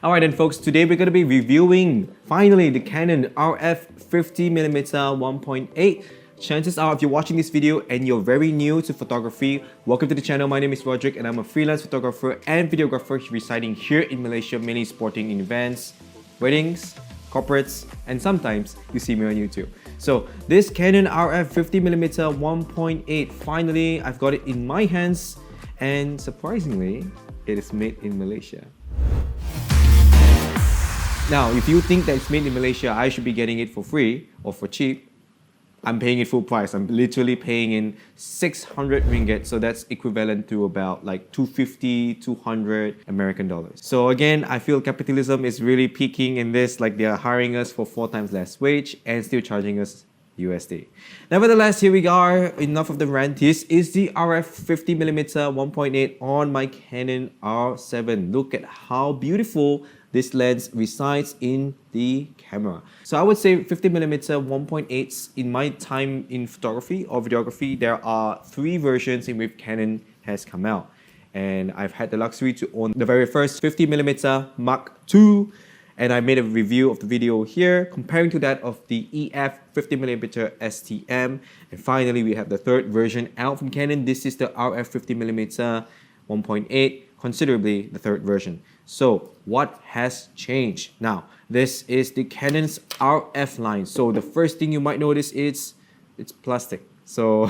Alright then folks, today we're going to be reviewing, finally, the Canon RF50mm 1.8. Chances are if you're watching this video and you're very new to photography, welcome to the channel. My name is Rodric and I'm a freelance photographer and videographer residing here in Malaysia, mainly sporting in events, weddings, corporates, and sometimes you see me on YouTube. So this Canon RF50mm 1.8, finally I've got it in my hands and surprisingly, it is made in Malaysia. Now, if you think that it's made in Malaysia, I should be getting it for free or for cheap, I'm paying it full price. I'm literally paying in 600 ringgit, so that's equivalent to about like 250, 200 American dollars. So again, I feel capitalism is really peaking in this, like they are hiring us for 4 times less wage and still charging us USD. Nevertheless, here we are, enough of the rant. This is the RF50mm 1.8 on my Canon R7. Look at how beautiful this lens resides in the camera. So I would say 50mm 1.8s in my time in photography or videography, there are 3 versions in which Canon has come out. And I've had the luxury to own the very first 50mm Mark II, and I made a review of the video here comparing to that of the EF 50mm STM. And finally, we have the 3rd version out from Canon. This is the RF 50mm 1.8, considerably the 3rd version. So what has changed? Now, this is the Canon's RF line. So the first thing you might notice is it's plastic. So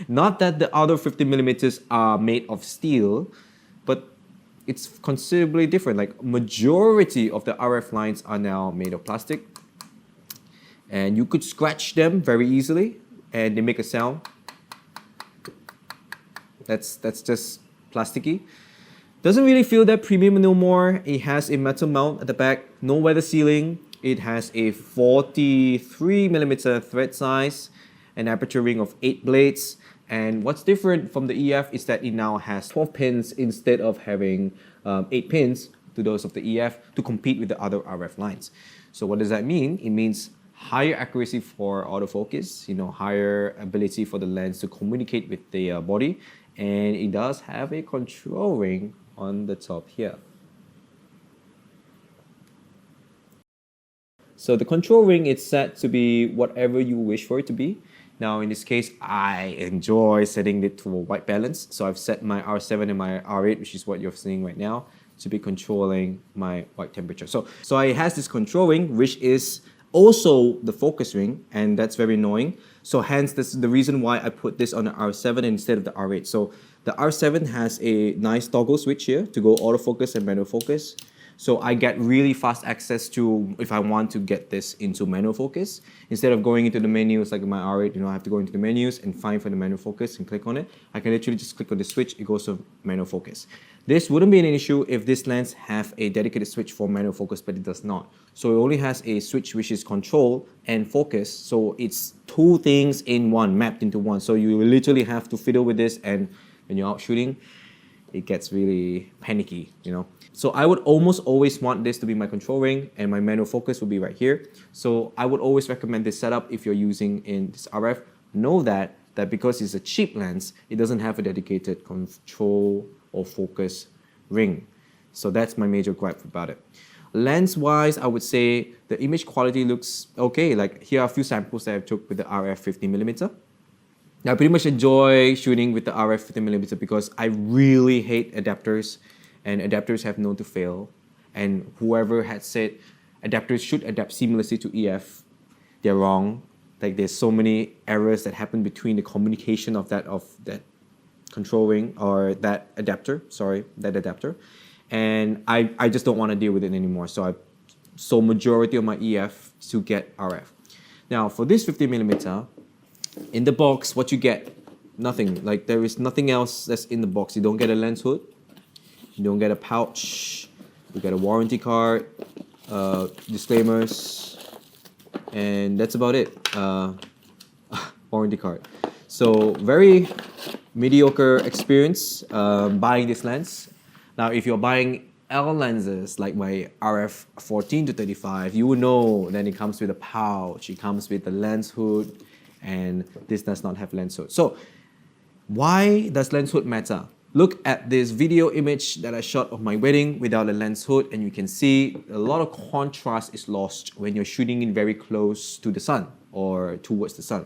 not that the other 50mm are made of steel, but it's considerably different. Like majority of the RF lines are now made of plastic. And you could scratch them very easily and they make a sound. That's just plasticky. Doesn't really feel that premium no more. It has a metal mount at the back, no weather sealing. It has a 43mm thread size, an aperture ring of 8 blades. And what's different from the EF is that it now has 12 pins instead of having 8 pins to those of the EF to compete with the other RF lines. So what does that mean? It means higher accuracy for autofocus, higher ability for the lens to communicate with the body, and it does have a control ring on the top here. So the control ring is set to be whatever you wish for it to be. Now in this case, I enjoy setting it to a white balance. So I've set my R7 and my R8, which is what you're seeing right now, to be controlling my white temperature. So it has this control ring, which is also the focus ring, and that's very annoying. So hence, this is the reason why I put this on the R7 instead of the R8. So the R7 has a nice toggle switch here to go autofocus and manual focus. So I get really fast access to if I want to get this into manual focus. Instead of going into the menus like my R8, I have to go into the menus and find for the manual focus and click on it. I can literally just click on the switch, it goes to manual focus. This wouldn't be an issue if this lens have a dedicated switch for manual focus, but it does not. So it only has a switch which is control and focus. So it's 2 things in one, mapped into one. So you literally have to fiddle with this, and when you're out shooting, it gets really panicky, So I would almost always want this to be my control ring, and my manual focus will be right here. So I would always recommend this setup if you're using in this RF. Know that because it's a cheap lens, it doesn't have a dedicated control or focus ring. So that's my major gripe about it. Lens-wise, I would say the image quality looks okay. Like here are a few samples that I took with the RF50mm. I pretty much enjoy shooting with the RF50mm because I really hate adapters, and adapters have known to fail. And whoever had said adapters should adapt seamlessly to EF, they're wrong. Like there's so many errors that happen between the communication of that control ring or that adapter, and I just don't want to deal with it anymore. So majority of my EF to get RF. Now for this 50mm, in the box, what you get, nothing. Like there is nothing else that's in the box. You don't get a lens hood, you don't get a pouch, you get a warranty card, disclaimers, and that's about it. Warranty card. So very mediocre experience buying this lens. Now if you're buying L lenses like my RF14 to 35, you will know that it comes with a pouch, it comes with the lens hood, and this does not have lens hood. So why does lens hood matter? Look at this video image that I shot of my wedding without a lens hood, and you can see a lot of contrast is lost when you're shooting in very close to the sun or towards the sun.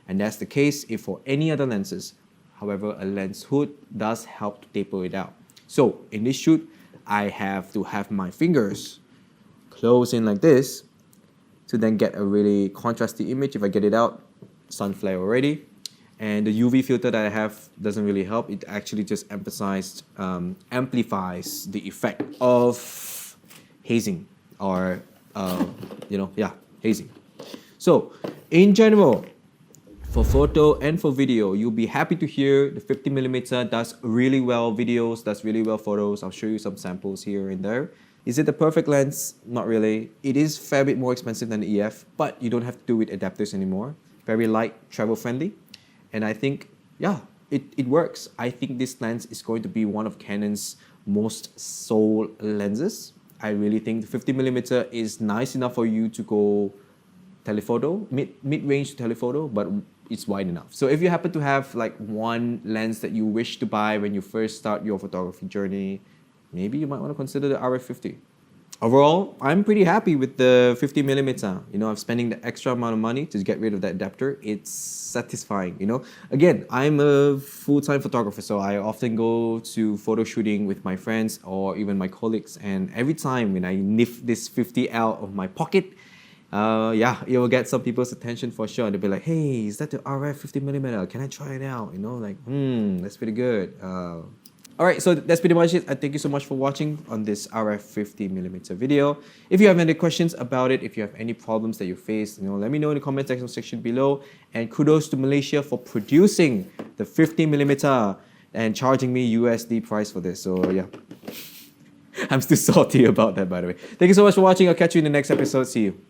And that's the case if for any other lenses. However, a lens hood does help to taper it out. So in this shoot, I have to have my fingers close in like this to then get a really contrasty image. If I get it out, sun flare already. And the UV filter that I have doesn't really help. It actually just amplifies the effect of hazing or, hazing. So in general, for photo and for video, you'll be happy to hear the 50mm does really well videos, does really well photos. I'll show you some samples here and there. Is it the perfect lens? Not really. It is a fair bit more expensive than the EF, but you don't have to do with adapters anymore. Very light, travel friendly. And I think, yeah, it works. I think this lens is going to be one of Canon's most sold lenses. I really think the 50mm is nice enough for you to go telephoto, mid-range telephoto, but it's wide enough. So if you happen to have like one lens that you wish to buy when you first start your photography journey, maybe you might want to consider the RF50. Overall, I'm pretty happy with the 50mm. You know, I'm spending the extra amount of money to get rid of that adapter. It's satisfying, you know. Again, I'm a full-time photographer, so I often go to photo shooting with my friends or even my colleagues. And every time when I nip this 50 out of my pocket, it will get some people's attention for sure. They'll be like, hey, is that the RF50mm? Can I try it out? You know, like, that's pretty good. Alright, so that's pretty much it. I thank you so much for watching on this RF50mm video. If you have any questions about it, if you have any problems that you face, let me know in the comment section below. And kudos to Malaysia for producing the 50mm and charging me USD price for this. So yeah, I'm still salty about that, by the way. Thank you so much for watching. I'll catch you in the next episode. See you.